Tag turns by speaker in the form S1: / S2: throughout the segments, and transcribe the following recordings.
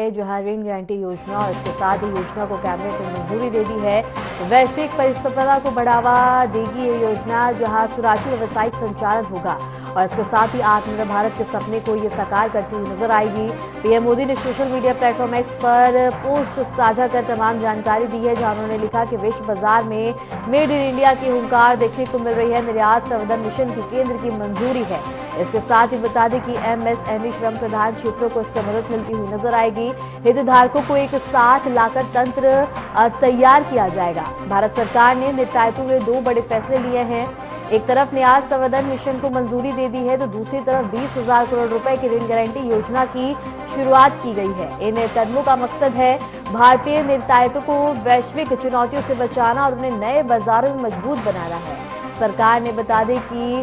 S1: है जहां ऋण गारंटी योजना और इसके साथ ही योजना को कैबिनेट ने मंजूरी दे दी है। वैश्विक परिसंपदा को बढ़ावा देगी ये योजना, जहां सुराजी व्यावसायिक संचालन होगा और इसके साथ ही आत्मनिर्भर भारत के सपने को ये साकार करती हुई नजर आएगी। पीएम मोदी ने सोशल मीडिया प्लेटफॉर्म एक्स पर पोस्ट साझा कर तमाम जानकारी दी है, जहां उन्होंने लिखा कि विश्व बाजार में मेड इन इंडिया की हुंकार देखने को मिल रही है। निर्यात संवर्धन मिशन की केंद्र की मंजूरी है। इसके साथ ही बता दें कि एमएसएमई श्रम प्रधान क्षेत्रों को इससे मदद मिलती हुई नजर आएगी। हितधारकों को एक साथ लाकर तंत्र तैयार किया जाएगा। भारत सरकार ने निर्यातों के 2 बड़े फैसले लिए हैं। एक तरफ निर्यात संवर्धन मिशन को मंजूरी दे दी है, तो दूसरी तरफ 20,000 करोड़ रुपए की ऋण गारंटी योजना की शुरुआत की गई है। इन कदमों का मकसद है भारतीय निर्यातों को वैश्विक चुनौतियों से बचाना और उन्हें नए बाजारों में मजबूत बनाना है। सरकार ने बता दें कि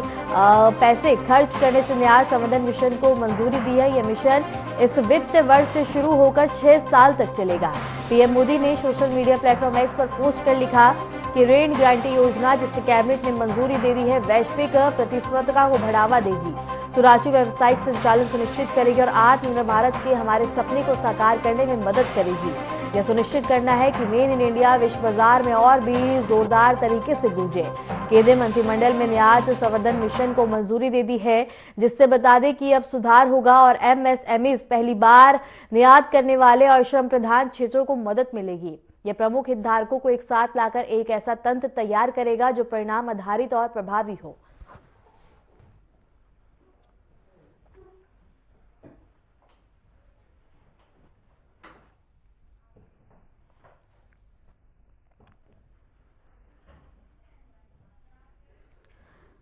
S1: पैसे खर्च करने से निर्यात संवर्धन मिशन को मंजूरी दी है। यह मिशन इस वित्त वर्ष से शुरू होकर 6 साल तक चलेगा। पीएम मोदी ने सोशल मीडिया प्लेटफॉर्म एक्स पर पोस्ट कर लिखा कि ऋण गारंटी योजना जिसे कैबिनेट ने मंजूरी दे दी है, वैश्विक प्रतिस्पर्धा को बढ़ावा देगी, सुराजी व्यावसायिक संचालन सुनिश्चित करेगी और आत्मनिर्भर भारत के हमारे सपने को साकार करने में मदद करेगी। यह सुनिश्चित करना है कि मेड इन इंडिया विश्व बाजार में और भी जोरदार तरीके से गूंजे। केंद्रीय मंत्रिमंडल में निर्यात संवर्धन मिशन को मंजूरी दे दी है, जिससे बता दें कि अब सुधार होगा और एमएसएमई पहली बार निर्यात करने वाले और श्रम प्रधान क्षेत्रों को मदद मिलेगी। यह प्रमुख हितधारकों को एक साथ लाकर एक ऐसा तंत्र तैयार करेगा जो परिणाम आधारित और प्रभावी हो।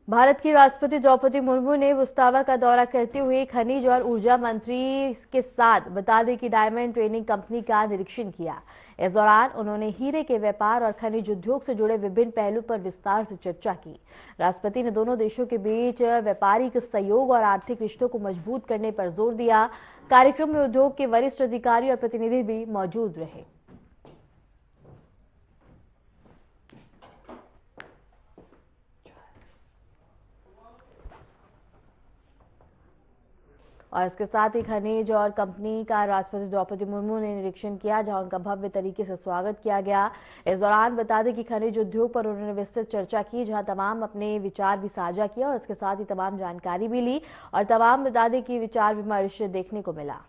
S1: भारत की राष्ट्रपति द्रौपदी मुर्मू ने बुस्तावा का दौरा करते हुए खनिज और ऊर्जा मंत्री के साथ बता दें कि डायमंड ट्रेनिंग कंपनी का निरीक्षण किया। इस दौरान उन्होंने हीरे के व्यापार और खनिज उद्योग से जुड़े विभिन्न पहलू पर विस्तार से चर्चा की। राष्ट्रपति ने दोनों देशों के बीच व्यापारिक सहयोग और आर्थिक रिश्तों को मजबूत करने पर जोर दिया। कार्यक्रम में उद्योग के वरिष्ठ अधिकारी और प्रतिनिधि भी मौजूद रहे। और इसके साथ ही खनिज और कंपनी का राष्ट्रपति द्रौपदी मुर्मू ने निरीक्षण किया, जहां उनका भव्य तरीके से स्वागत किया गया। इस दौरान बता दें कि खनिज उद्योग पर उन्होंने विस्तृत चर्चा की, जहां तमाम अपने विचार भी साझा किया और इसके साथ ही तमाम जानकारी भी ली और तमाम बता दें कि विचार विमर्श देखने को मिला।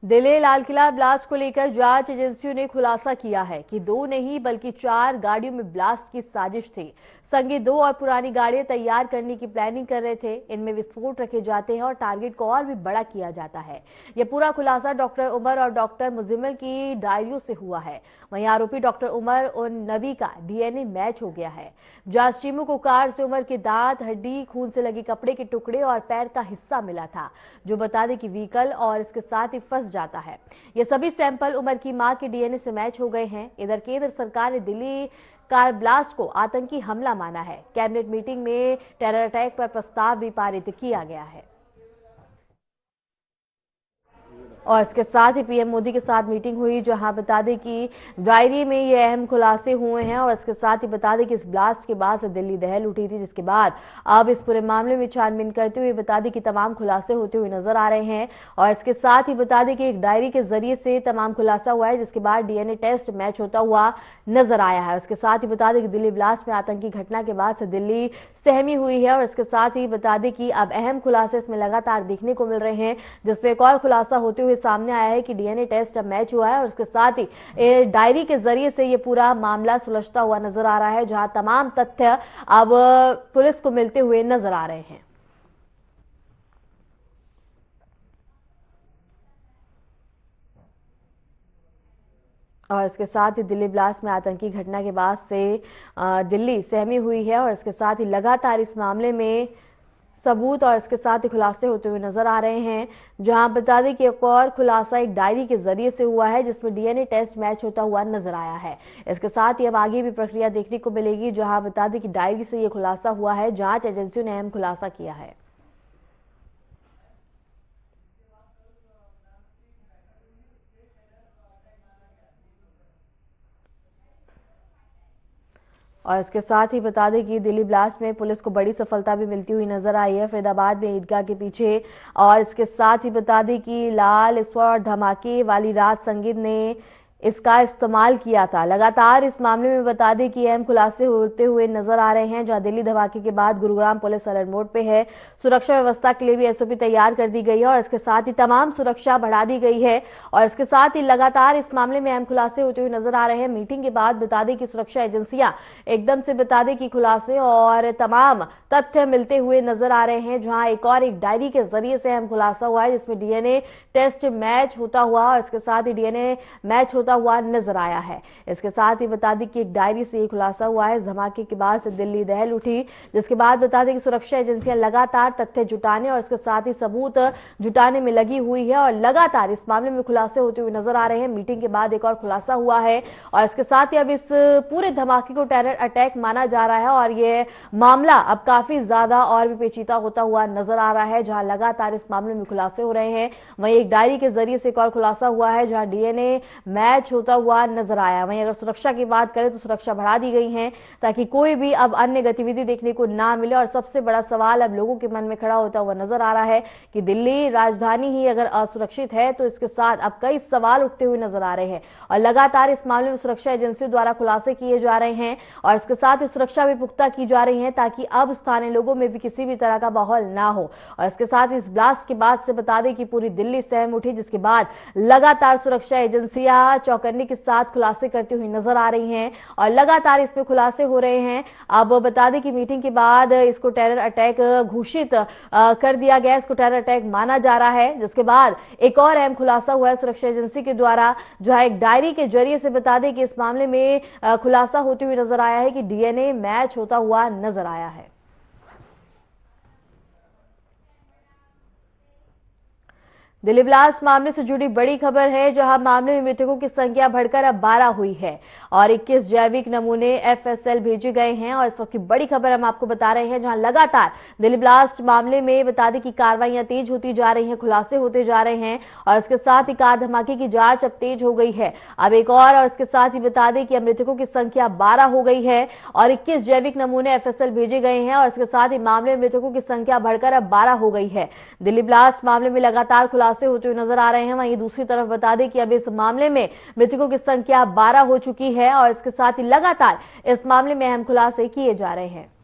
S1: दिल्ली लाल किला ब्लास्ट को लेकर जांच एजेंसियों ने खुलासा किया है कि 2 नहीं बल्कि 4 गाड़ियों में ब्लास्ट की साजिश थी। संगी 2 और पुरानी गाड़ियां तैयार करने की प्लानिंग कर रहे थे। इनमें विस्फोट रखे जाते हैं और टारगेट को और भी बड़ा किया जाता है। यह पूरा खुलासा डॉक्टर उमर और डॉक्टर मुजम्मिल की डायरियों से हुआ है। वहीं आरोपी डॉक्टर उमर और नबी का डीएनए मैच हो गया है। जांच टीमों को कार से उमर के दांत, हड्डी, खून से लगे कपड़े के टुकड़े और पैर का हिस्सा मिला था, जो बता दें कि व्हीकल और इसके साथ ही फंस जाता है। ये सभी सैंपल उमर की मां के डीएनए से मैच हो गए हैं। इधर केंद्र सरकार ने दिल्ली कार ब्लास्ट को आतंकी हमला माना है। कैबिनेट मीटिंग में टेरर अटैक पर प्रस्ताव भी पारित किया गया है। और इसके साथ ही पीएम मोदी के साथ मीटिंग हुई, जहां बता दें कि डायरी में ये अहम खुलासे हुए हैं और इसके साथ ही बता दें कि इस ब्लास्ट के बाद से दिल्ली दहल उठी थी, जिसके बाद अब इस पूरे मामले में छानबीन करते हुए बता दें कि तमाम खुलासे होते हुए नजर आ रहे हैं। और इसके साथ ही बता दें कि एक डायरी के जरिए से तमाम खुलासा हुआ है, जिसके बाद डीएनए टेस्ट मैच होता हुआ नजर आया है। इसके साथ ही बता दें कि दिल्ली ब्लास्ट में आतंकी घटना के बाद से दिल्ली सहमी हुई है। और इसके साथ ही बता दें कि अब अहम खुलासे इसमें लगातार देखने को मिल रहे हैं, जिसमें एक और खुलासा होते हुए सामने आया है कि डीएनए टेस्ट अब मैच हुआ है और इसके साथ ही डायरी के जरिए से ये पूरा मामला सुलझता हुआ नजर आ रहा है, जहां तमाम तथ्य अब पुलिस को मिलते हुए नजर आ रहे हैं। और इसके साथ ही दिल्ली ब्लास्ट में आतंकी घटना के बाद से दिल्ली सहमी हुई है और इसके साथ ही लगातार इस मामले में सबूत और इसके साथ ही खुलासे होते हुए नजर आ रहे हैं। जहां बता दें कि एक और खुलासा एक डायरी के जरिए से हुआ है, जिसमें डीएनए टेस्ट मैच होता हुआ नजर आया है। इसके साथ ही अब आगे भी प्रक्रिया देखने को मिलेगी। जहां बता दें कि डायरी से यह खुलासा हुआ है, जांच एजेंसियों ने अहम खुलासा किया है। और इसके साथ ही बता दें कि दिल्ली ब्लास्ट में पुलिस को बड़ी सफलता भी मिलती हुई नजर आई है, फरीदाबाद में ईदगाह के पीछे। और इसके साथ ही बता दें कि लाल स्वर धमाके वाली रात संगीत ने इसका इस्तेमाल किया था। लगातार इस मामले में बता दें कि अहम खुलासे होते हुए नजर आ रहे हैं। जहां दिल्ली धमाके के बाद गुरुग्राम पुलिस अलर्ट मोड पे है। सुरक्षा व्यवस्था के लिए भी एसओपी तैयार कर दी गई है और इसके साथ ही तमाम सुरक्षा बढ़ा दी गई है। और इसके साथ ही लगातार इस मामले में अहम खुलासे होते हुए नजर आ रहे हैं। मीटिंग के बाद बता दें कि सुरक्षा एजेंसियां एकदम से बता दें कि खुलासे और तमाम तथ्य मिलते हुए नजर आ रहे हैं। जहां एक डायरी के जरिए से अहम खुलासा हुआ है, जिसमें डीएनए टेस्ट मैच होता हुआ और इसके साथ ही डीएनए मैच होता हुआ नजर आया है। इसके साथ ही बता दें कि एक डायरी से यह खुलासा हुआ है। धमाके के बाद से दिल्ली दहल उठी, जिसके बाद बता दें कि सुरक्षा एजेंसियां लगातार तथ्य जुटाने और इसके साथ ही सबूत जुटाने में लगी हुई है और लगातार इस मामले में खुलासे होते हुए नजर आ रहे हैं। मीटिंग के बाद एक और खुलासा हुआ है और इसके साथ ही अब इस पूरे धमाके को टेरर अटैक माना जा रहा है और यह मामला अब काफी ज्यादा और भी पेचीदा होता हुआ नजर आ रहा है। जहां लगातार इस मामले में खुलासे हो रहे हैं, वहीं एक डायरी के जरिए से एक और खुलासा हुआ है, जहां डीएनए मैच होता हुआ नजर आया। वहीं अगर सुरक्षा की बात करें तो सुरक्षा बढ़ा दी गई है ताकि कोई भी अब अन्य गतिविधि देखने को ना मिले। और सबसे बड़ा सवाल अब लोगों के मन में खड़ा होता हुआ नजर आ रहा है कि दिल्ली राजधानी ही अगर असुरक्षित है तो इसके साथ अब कई सवाल उठते हुए नजर आ रहे हैं। और लगातार इस मामले में सुरक्षा एजेंसियों द्वारा खुलासे किए जा रहे हैं और इसके साथ ही सुरक्षा भी पुख्ता की जा रही है ताकि अब स्थानीय लोगों में भी किसी भी तरह का माहौल ना हो। और इसके साथ इस ब्लास्ट के बाद से बता दें कि पूरी दिल्ली सहम उठी, जिसके बाद लगातार सुरक्षा एजेंसियां चौकन्ने के साथ खुलासे करती हुई नजर आ रही हैं और लगातार इसमें खुलासे हो रहे हैं। अब बता दें कि मीटिंग के बाद इसको टेरर अटैक घोषित कर दिया गया, इसको टेरर अटैक माना जा रहा है। जिसके बाद एक और अहम खुलासा हुआ है सुरक्षा एजेंसी के द्वारा, जो है एक डायरी के जरिए से बता दें कि इस मामले में खुलासा होते हुए नजर आया है कि डीएनए मैच होता हुआ नजर आया है। दिल्ली ब्लास्ट मामले से जुड़ी बड़ी खबर है, जहां मामले में मृतकों की संख्या बढ़कर अब 12 हुई है और 21 जैविक नमूने एफएसएल भेजे गए हैं। और इस वक्त की बड़ी खबर हम आपको बता रहे हैं, जहां लगातार दिल्ली ब्लास्ट मामले में बता दें कि कार्रवाइयां तेज होती जा रही हैं, खुलासे होते जा रहे हैं और इसके साथ ही कार धमाके की जांच अब तेज हो गई है। अब एक और इसके साथ ही बता दें कि अब मृतकों की संख्या 12 हो गई है और 21 जैविक नमूने एफएसएल भेजे गए हैं और इसके साथ ही मामले में मृतकों की संख्या बढ़कर अब 12 हो गई है। दिल्ली ब्लास्ट मामले में लगातार खुलासे होते हुए नजर आ रहे हैं। वहीं दूसरी तरफ बता दें कि अब इस मामले में मृतकों की संख्या 12 हो चुकी है और इसके साथ ही लगातार इस मामले में अहम खुलासे किए जा रहे हैं।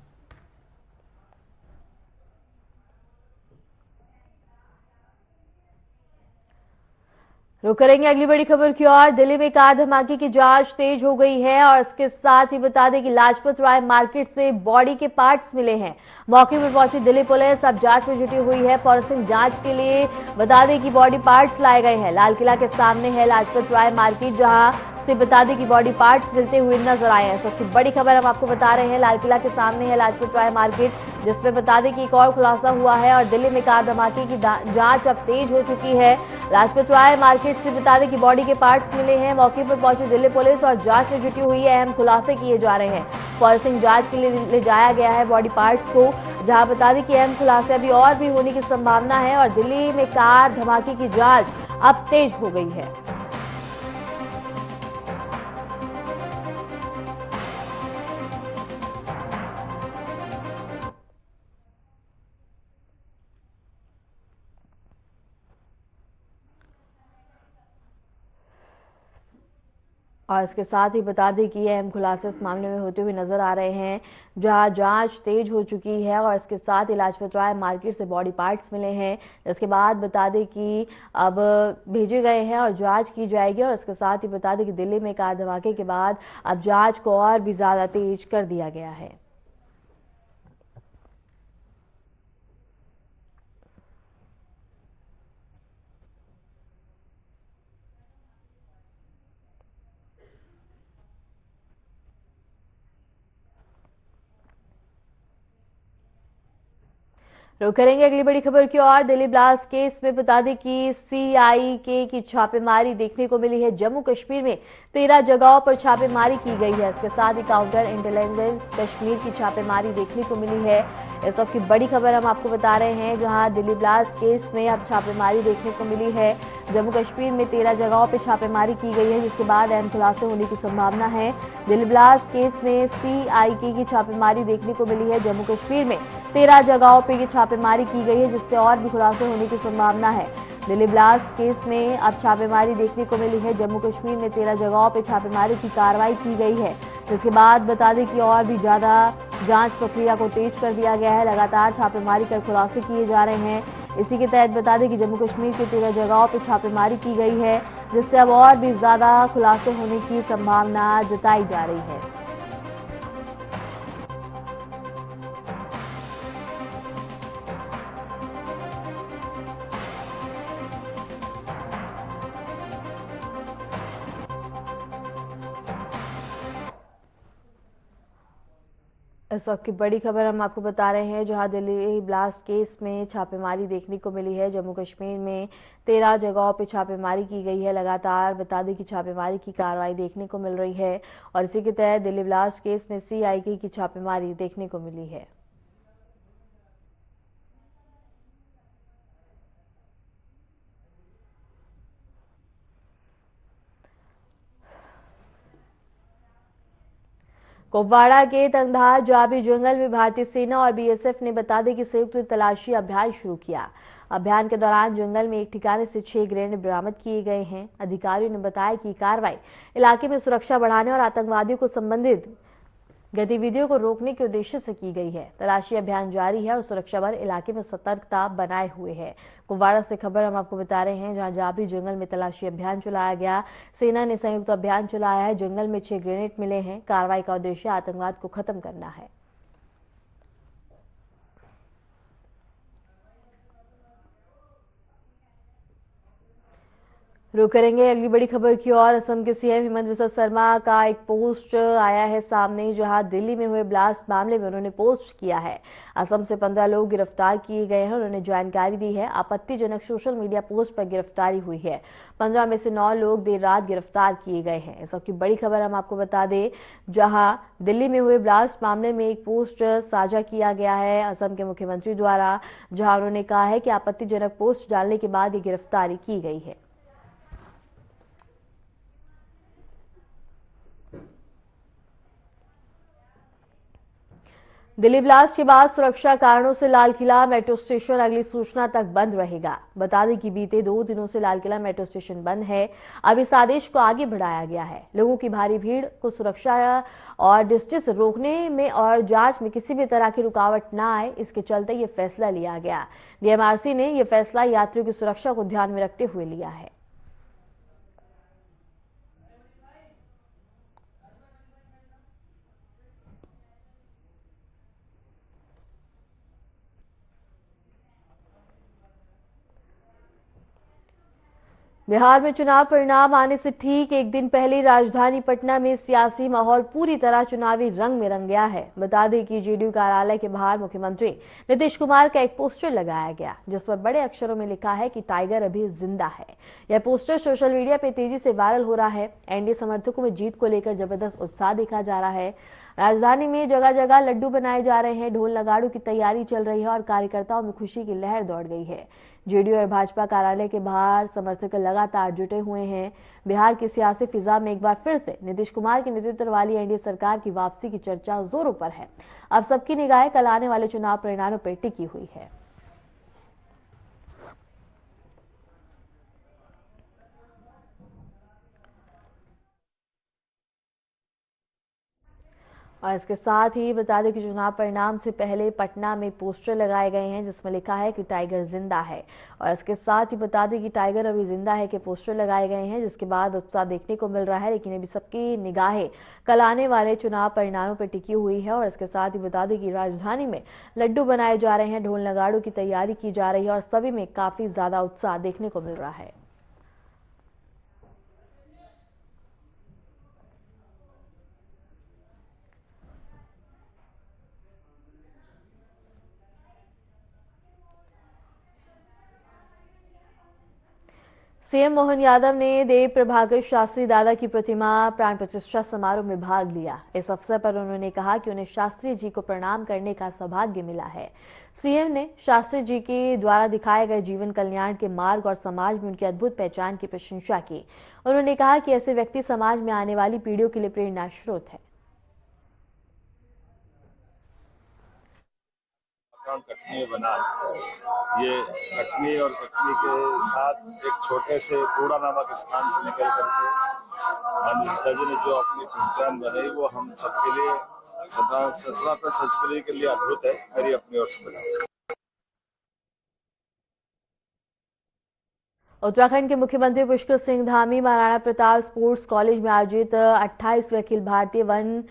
S1: रुक करेंगे अगली बड़ी खबर की ओर। दिल्ली में कार धमाके की जांच तेज हो गई है और इसके साथ ही बता दें कि लाजपत राय मार्केट से बॉडी के पार्ट्स मिले हैं। मौके पर पहुंची दिल्ली पुलिस अब जांच में जुटी हुई है। फॉरेंसिक जांच के लिए बता दें कि बॉडी पार्ट्स लाए गए हैं। लाल किला के सामने है लाजपत राय मार्केट, जहां से बता दें कि बॉडी पार्ट्स मिलते हुए नजर आए हैं। सबसे बड़ी खबर हम आपको बता रहे हैं, लाल किला के सामने है लाजपत राय मार्केट, जिसमें बता दें कि एक और खुलासा हुआ है और दिल्ली में कार धमाके की जांच अब तेज हो चुकी है। लाजपत राय मार्केट से बता दें कि बॉडी के पार्ट्स मिले हैं। मौके पर पहुंची दिल्ली पुलिस और जांच में जुटी हुई है, अहम खुलासे किए जा रहे हैं। फॉरेंसिक जांच के लिए ले जाया गया है बॉडी पार्ट्स को, जहां बता दें कि अहम खुलासे अभी और भी होने की संभावना है और दिल्ली में कार धमाके की जांच अब तेज हो गई है। और इसके साथ ही बता दें कि अहम खुलासे इस मामले में होते हुए नजर आ रहे हैं, जहां जांच तेज हो चुकी है और इसके साथ ही लाजपत राय मार्केट से बॉडी पार्ट्स मिले हैं। इसके बाद बता दें कि अब भेजे गए हैं और जांच की जाएगी और इसके साथ ही बता दें कि दिल्ली में कार धमाके के बाद अब जांच को और भी ज्यादा तेज कर दिया गया है। रुक करेंगे अगली बड़ी खबर की ओर। दिल्ली ब्लास्ट केस में बता दें कि सीआईके की छापेमारी देखने को मिली है। जम्मू कश्मीर में 13 जगहों पर छापेमारी की गई है। इसके साथ ही काउंटर इंटेलिजेंस कश्मीर की छापेमारी देखने को मिली है। इस वक्त की बड़ी खबर हम आपको बता रहे हैं, जहां दिल्ली ब्लास्ट केस में अब छापेमारी देखने को मिली है। जम्मू कश्मीर में 13 जगहों पर छापेमारी की गई है, जिसके बाद अहम खुलासे होने की संभावना है। दिल्ली ब्लास्ट केस में सीआईके की छापेमारी देखने को मिली है। जम्मू कश्मीर में 13 जगहों पर यह छापेमारी की गई है, जिससे और भी खुलासे होने की संभावना है। दिल्ली ब्लास्ट केस में अब छापेमारी देखने को मिली है। जम्मू कश्मीर में 13 जगहों पर छापेमारी की कार्रवाई की गई है, जिसके बाद बता दें कि और भी ज्यादा जांच प्रक्रिया को तेज कर दिया गया है। लगातार छापेमारी कर खुलासे किए जा रहे हैं। इसी के तहत बता दें कि जम्मू कश्मीर की 13 जगहों पर छापेमारी की गई है, जिससे अब और भी ज्यादा खुलासे होने की संभावना जताई जा रही है। इस वक्त की बड़ी खबर हम आपको बता रहे हैं, जहां दिल्ली ब्लास्ट केस में छापेमारी देखने को मिली है। जम्मू कश्मीर में 13 जगहों पर छापेमारी की गई है। लगातार बता दें कि छापेमारी की कार्रवाई देखने को मिल रही है और इसी के तहत दिल्ली ब्लास्ट केस में सीआईके की छापेमारी देखने को मिली है। कुपवाड़ा के तंगधार जाबी जंगल में भारतीय सेना और बीएसएफ ने बता दें कि संयुक्त तलाशी अभियान शुरू किया। अभियान के दौरान जंगल में एक ठिकाने से 6 ग्रेनेड बरामद किए गए हैं। अधिकारियों ने बताया कि कार्रवाई इलाके में सुरक्षा बढ़ाने और आतंकवादियों को संबंधित गतिविधियों को रोकने के उद्देश्य से की गई है। तलाशी अभियान जारी है और सुरक्षा बल इलाके में सतर्कता बनाए हुए है। कुपवाड़ा से खबर हम आपको बता रहे हैं, जहां जाबी जंगल में तलाशी अभियान चलाया गया। सेना ने संयुक्त अभियान चलाया है। जंगल में 6 ग्रेनेड मिले हैं। कार्रवाई का उद्देश्य आतंकवाद को खत्म करना है। रुक करेंगे अगली बड़ी खबर की ओर। असम के सीएम हेमंत बिस्वा शर्मा का एक पोस्ट आया है सामने, जहां दिल्ली में हुए ब्लास्ट मामले में उन्होंने पोस्ट किया है। असम से 15 लोग गिरफ्तार किए गए हैं। उन्होंने जानकारी दी है, आपत्तिजनक सोशल मीडिया पोस्ट पर गिरफ्तारी हुई है। 15 में से 9 लोग देर रात गिरफ्तार किए गए हैं। इस वक्त की बड़ी खबर हम आपको बता दें, जहां दिल्ली में हुए ब्लास्ट मामले में एक पोस्ट साझा किया गया है असम के मुख्यमंत्री द्वारा, जहां उन्होंने कहा है कि आपत्तिजनक पोस्ट डालने के बाद ये गिरफ्तारी की गई है। दिल्ली ब्लास्ट के बाद सुरक्षा कारणों से लाल किला मेट्रो स्टेशन अगली सूचना तक बंद रहेगा। बता दें कि बीते 2 दिनों से लाल किला मेट्रो स्टेशन बंद है। अब इस आदेश को आगे बढ़ाया गया है। लोगों की भारी भीड़ को सुरक्षा और डिस्टेंस रोकने में और जांच में किसी भी तरह की रुकावट न आए, इसके चलते ये फैसला लिया गया। डीएमआरसी ने यह फैसला यात्रियों की सुरक्षा को ध्यान में रखते हुए लिया है। बिहार में चुनाव परिणाम आने से ठीक एक दिन पहले राजधानी पटना में सियासी माहौल पूरी तरह चुनावी रंग में रंग गया है। बता दें कि जेडीयू कार्यालय के बाहर मुख्यमंत्री नीतीश कुमार का एक पोस्टर लगाया गया, जिस पर बड़े अक्षरों में लिखा है कि टाइगर अभी जिंदा है। यह पोस्टर सोशल मीडिया पर तेजी से वायरल हो रहा है। एनडीए समर्थकों में जीत को लेकर जबरदस्त उत्साह देखा जा रहा है। राजधानी में जगह जगह लड्डू बनाए जा रहे हैं, ढोल नगाड़ों की तैयारी चल रही है और कार्यकर्ताओं में खुशी की लहर दौड़ गई है। जेडीयू और भाजपा कार्यालय के बाहर समर्थक लगातार जुटे हुए हैं। बिहार की सियासी फिजा में एक बार फिर से नीतीश कुमार के नेतृत्व वाली एनडीए सरकार की वापसी की चर्चा जोरों पर है। अब सबकी निगाहें कल आने वाले चुनाव परिणामों पर टिकी हुई है। और इसके साथ ही बता दें कि चुनाव परिणाम से पहले पटना में पोस्टर लगाए गए हैं, जिसमें लिखा है कि टाइगर जिंदा है। और इसके साथ ही बता दें कि टाइगर अभी जिंदा है के पोस्टर लगाए गए हैं, जिसके बाद उत्साह देखने को मिल रहा है। लेकिन अभी सबकी निगाहें कल आने वाले चुनाव परिणामों पर टिकी हुई है। और इसके साथ ही बता दें कि राजधानी में लड्डू बनाए जा रहे हैं, ढोल नगाड़ों की तैयारी की जा रही है और सभी में काफी ज्यादा उत्साह देखने को मिल रहा है। सीएम मोहन यादव ने देव प्रभाकर शास्त्री दादा की प्रतिमा प्राण प्रतिष्ठा समारोह में भाग लिया। इस अवसर पर उन्होंने कहा कि उन्हें शास्त्री जी को प्रणाम करने का सौभाग्य मिला है। सीएम ने शास्त्री जी के द्वारा दिखाए गए जीवन कल्याण के मार्ग और समाज में उनकी अद्भुत पहचान की प्रशंसा की। उन्होंने कहा कि ऐसे व्यक्ति समाज में आने वाली पीढ़ियों के लिए प्रेरणा स्रोत है।
S2: कटनी में बना है। ये कटनी और कटनी के साथ एक छोटे से कूड़ा नामक स्थान से निकल करके माननीय जी ने जो अपनी पहचान बनाई वो हम सबके लिए सनातन संस्कृति के लिए अद्भुत है। मेरी अपनी ओर से बधाई।
S1: उत्तराखंड के मुख्यमंत्री पुष्कर सिंह धामी महाराणा प्रताप स्पोर्ट्स कॉलेज में आयोजित 28वीं अखिल भारतीय वन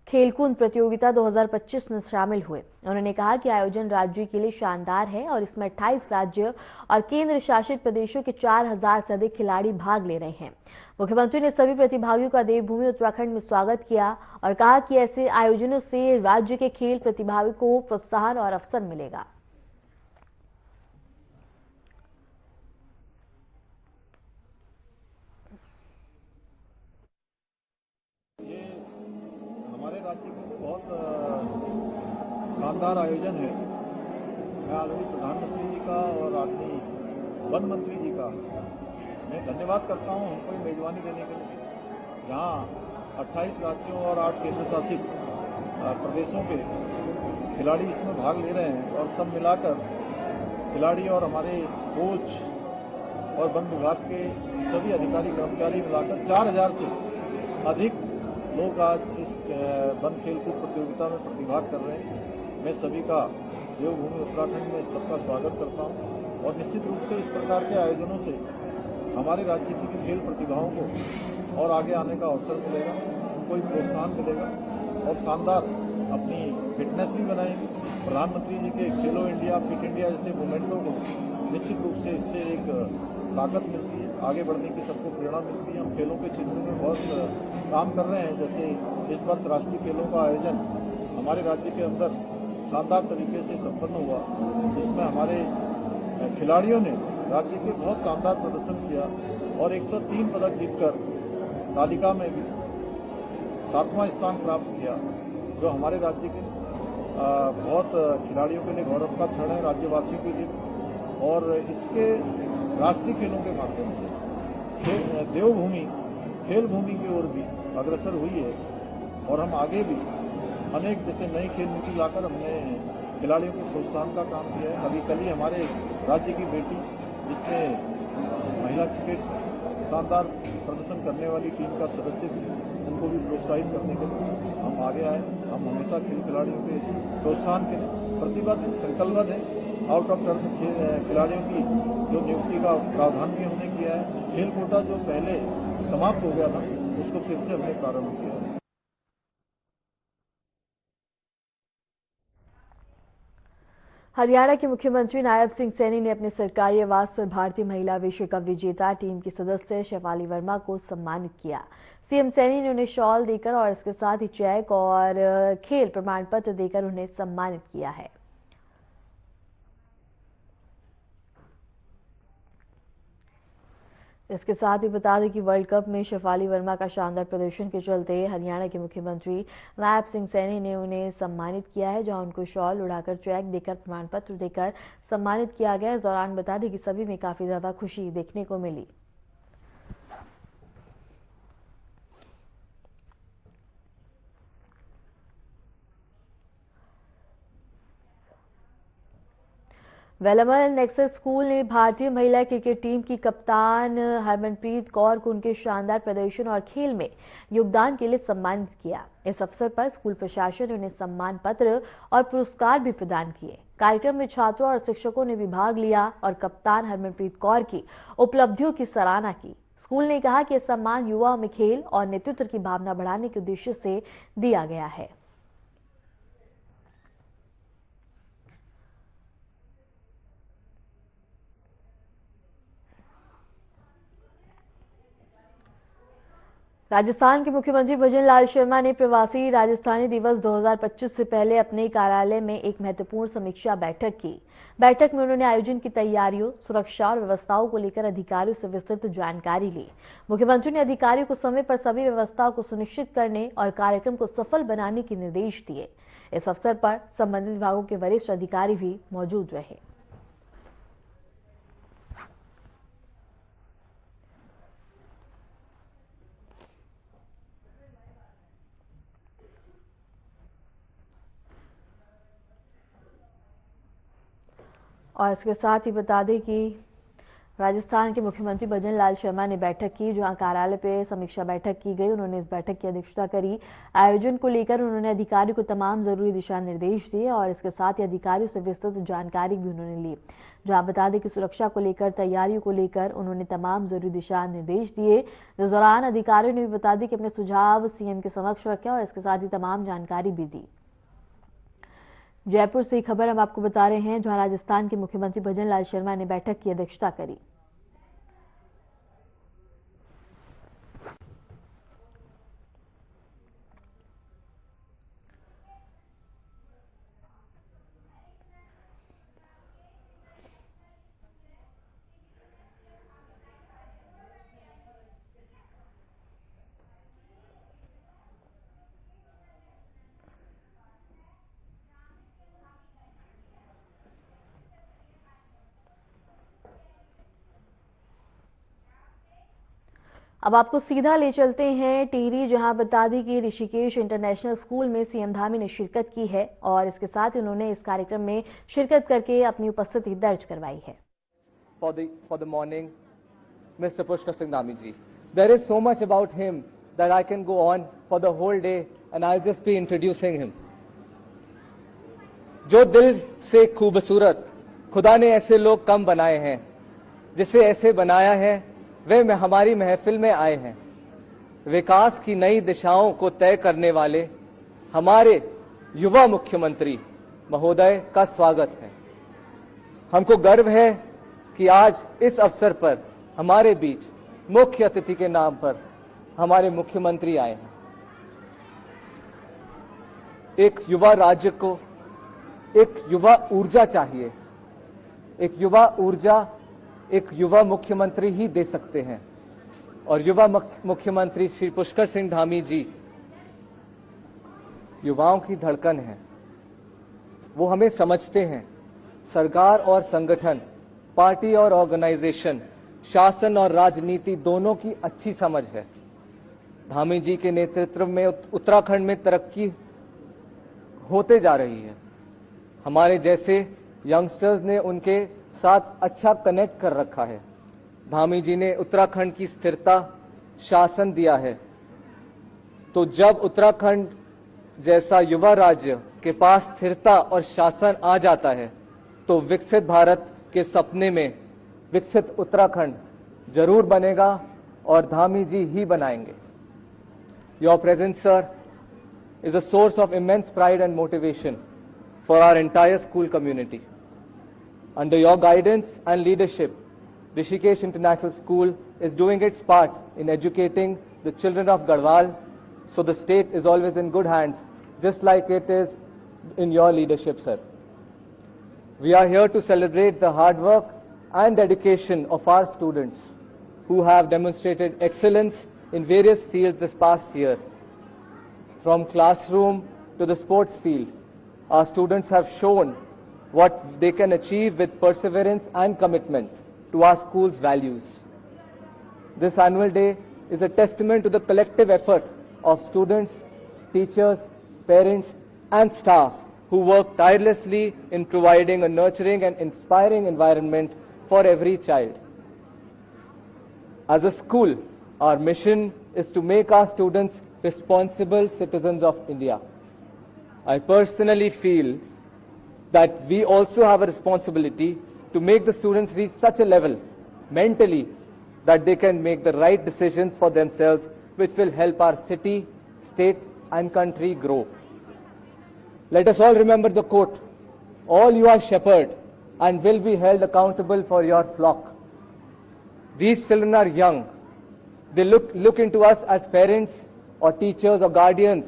S1: खेलकूद प्रतियोगिता 2025 में शामिल हुए। उन्होंने कहा कि आयोजन राज्य के लिए शानदार है और इसमें 28 राज्य और केंद्र शासित प्रदेशों के 4000 से अधिक खिलाड़ी भाग ले रहे हैं। मुख्यमंत्री ने सभी प्रतिभागियों का देवभूमि उत्तराखंड में स्वागत किया और कहा कि ऐसे आयोजनों से राज्य के खेल प्रतिभागियों को प्रोत्साहन और अवसर मिलेगा।
S3: हमारे राज्य के लिए बहुत शानदार आयोजन है। मैं आदरणीय प्रधानमंत्री जी का और आदरणीय वन मंत्री जी का मैं धन्यवाद करता हूं हमको ये मेजबानी देने के लिए। यहाँ 28 राज्यों और 8 केंद्र शासित प्रदेशों के खिलाड़ी इसमें भाग ले रहे हैं और सब मिलाकर खिलाड़ी और हमारे कोच और वन विभाग के सभी अधिकारी कर्मचारी मिलाकर 4000 से अधिक लोग आज इस वन खेलकूद प्रतियोगिता में प्रतिभाग कर रहे हैं। मैं सभी का देवभूमि उत्तराखंड में सबका स्वागत करता हूं और निश्चित रूप से इस प्रकार के आयोजनों से हमारे राज्य की खेल प्रतिभाओं को और आगे आने का अवसर मिलेगा, उनको प्रोत्साहन मिलेगा और शानदार अपनी फिटनेस भी बनाएंगे। प्रधानमंत्री जी के खेलो इंडिया फिट इंडिया जैसे मूवमेंटों को निश्चित रूप से इससे एक ताकत मिलती है, आगे बढ़ने की सबको प्रेरणा मिलती है। हम खेलों के क्षेत्र में बहुत काम कर रहे हैं। जैसे इस वर्ष राष्ट्रीय खेलों का आयोजन हमारे राज्य के अंदर शानदार तरीके से संपन्न हुआ, जिसमें हमारे खिलाड़ियों ने राज्य के बहुत शानदार प्रदर्शन किया और 103 पदक जीतकर तालिका में भी 7वां स्थान प्राप्त किया, जो हमारे राज्य के बहुत खिलाड़ियों के लिए गौरव का क्षण है, राज्यवासियों के लिए। और इसके राष्ट्रीय खेलों के माध्यम से देवभूमि खेल भूमि की ओर भी अग्रसर हुई है और हम आगे भी अनेक जैसे नई खेल नीति लाकर हमने खिलाड़ियों को प्रोत्साहन का काम किया है। अभी कल ही हमारे राज्य की बेटी जिसने महिला क्रिकेट शानदार प्रदर्शन करने वाली टीम का सदस्य थी, उनको भी प्रोत्साहित करने के लिए हम आगे आए। हम हमेशा खेल खिलाड़ियों के प्रोत्साहन के लिए प्रतिबद्ध संकल्पबद्ध है। आउट ऑफ टर्न खिलाड़ियों की जो नियुक्ति का प्रावधान भी हमने किया है। खेल कोटा जो पहले समाप्त हो गया था उसको फिर से हमने प्रारंभ किया है।
S1: हरियाणा के मुख्यमंत्री नायब सिंह सैनी ने अपने सरकारी आवास पर भारतीय महिला विश्व कप विजेता टीम की सदस्य शेफाली वर्मा को सम्मानित किया। सीएम सैनी ने उन्हें शॉल देकर और इसके साथ ही चेक और खेल प्रमाण पत्र देकर उन्हें सम्मानित किया है। इसके साथ ही बता दें कि वर्ल्ड कप में शेफाली वर्मा का शानदार प्रदर्शन के चलते हरियाणा के मुख्यमंत्री नायब सिंह सैनी ने उन्हें सम्मानित किया है, जहां उनको शॉल उड़ाकर चेक देकर प्रमाण पत्र देकर सम्मानित किया गया। इस दौरान बता दें कि सभी में काफी ज्यादा खुशी देखने को मिली। वेलामल नेक्सस स्कूल ने भारतीय महिला क्रिकेट टीम की कप्तान हरमनप्रीत कौर को उनके शानदार प्रदर्शन और खेल में योगदान के लिए सम्मानित किया। इस अवसर पर स्कूल प्रशासन ने उन्हें सम्मान पत्र और पुरस्कार भी प्रदान किए। कार्यक्रम में छात्रों और शिक्षकों ने भी भाग लिया और कप्तान हरमनप्रीत कौर की उपलब्धियों की सराहना की। स्कूल ने कहा कि यह सम्मान युवाओं में खेल और नेतृत्व की भावना बढ़ाने के उद्देश्य से दिया गया है। राजस्थान के मुख्यमंत्री भजन लाल शर्मा ने प्रवासी राजस्थानी दिवस 2025 से पहले अपने कार्यालय में एक महत्वपूर्ण समीक्षा बैठक की। बैठक में उन्होंने आयोजन की तैयारियों, सुरक्षा और व्यवस्थाओं को लेकर अधिकारियों से विस्तृत जानकारी ली। मुख्यमंत्री ने अधिकारियों को समय पर सभी व्यवस्थाओं को सुनिश्चित करने और कार्यक्रम को सफल बनाने के निर्देश दिए। इस अवसर पर संबंधित विभागों के वरिष्ठ अधिकारी भी मौजूद रहे। और इसके साथ ही बता दें कि राजस्थान के मुख्यमंत्री भजन लाल शर्मा ने बैठक की, जहां कार्यालय पे समीक्षा बैठक की गई। उन्होंने इस बैठक की अध्यक्षता करी। आयोजन को लेकर उन्होंने अधिकारियों को तमाम जरूरी दिशा निर्देश दिए और इसके साथ ही अधिकारियों से विस्तृत जानकारी भी उन्होंने ली। जहां बता दें कि सुरक्षा को लेकर, तैयारियों को लेकर उन्होंने तमाम जरूरी दिशा निर्देश दिए। इस दौरान अधिकारियों ने भी बता दी कि अपने सुझाव सीएम के समक्ष रखे और इसके साथ ही तमाम जानकारी भी दी। जयपुर से खबर हम आपको बता रहे हैं, जहां राजस्थान के मुख्यमंत्री भजन लाल शर्मा ने बैठक की अध्यक्षता करी। अब आपको सीधा ले चलते हैं टिहरी, जहां बता दी कि ऋषिकेश इंटरनेशनल स्कूल में सीएम धामी ने शिरकत की है और इसके साथ ही उन्होंने इस कार्यक्रम में शिरकत करके अपनी उपस्थिति दर्ज करवाई है।
S4: For the morning, Mr. Pushkar Singh Dhami ji. There is so much about him that I can go on for the whole day and I'll just be introducing him. जो दिल से खूबसूरत खुदा ने ऐसे लोग कम बनाए हैं, जिसे ऐसे बनाया है वे हमारी महफिल में आए हैं। विकास की नई दिशाओं को तय करने वाले हमारे युवा मुख्यमंत्री महोदय का स्वागत है। हमको गर्व है कि आज इस अवसर पर हमारे बीच मुख्य अतिथि के नाम पर हमारे मुख्यमंत्री आए हैं। एक युवा राज्य को एक युवा ऊर्जा चाहिए। एक युवा ऊर्जा एक युवा मुख्यमंत्री ही दे सकते हैं और युवा मुख्यमंत्री श्री पुष्कर सिंह धामी जी युवाओं की धड़कन है। वो हमें समझते हैं। सरकार और संगठन, पार्टी और ऑर्गेनाइजेशन, शासन और राजनीति दोनों की अच्छी समझ है। धामी जी के नेतृत्व में उत्तराखंड में तरक्की होते जा रही है। हमारे जैसे यंगस्टर्स ने उनके साथ अच्छा कनेक्ट कर रखा है। धामी जी ने उत्तराखंड की स्थिरता, शासन दिया है। तो जब उत्तराखंड जैसा युवा राज्य के पास स्थिरता और शासन आ जाता है तो विकसित भारत के सपने में विकसित उत्तराखंड जरूर बनेगा और धामी जी ही बनाएंगे। Your presence sir is a source of immense pride and motivation for our entire school community. Under your guidance and leadership, Rishikesh International School is doing its part in educating the children of Garhwal, so the state is always in good hands, just like it is in your leadership, sir. We are here to celebrate the hard work and dedication of our students who have demonstrated excellence in various fields this past year. From classroom to the sports field, our students have shown what they can achieve with perseverance and commitment to our school's values. This annual day is a testament to the collective effort of students, teachers, parents, and staff who work tirelessly in providing a nurturing and inspiring environment for every child. As a school, our mission is to make our students responsible citizens of India. I personally feel that we also have a responsibility to make the students reach such a level mentally that they can make the right decisions for themselves, which will help our city, state, and country grow. Let us all remember the quote, "All you are shepherd and will be held accountable for your flock." These children are young. They look into us as parents or teachers or guardians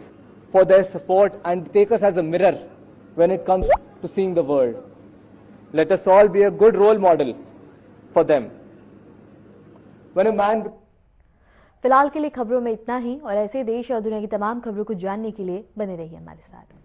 S4: for their support and take us as a mirror when it comes to seeing the world. Let us all be a good role model for them. When a man
S1: फिलहाल के लिए खबरों में इतना ही और ऐसे देश और दुनिया की तमाम खबरों को जानने के लिए बने रहिए हमारे साथ।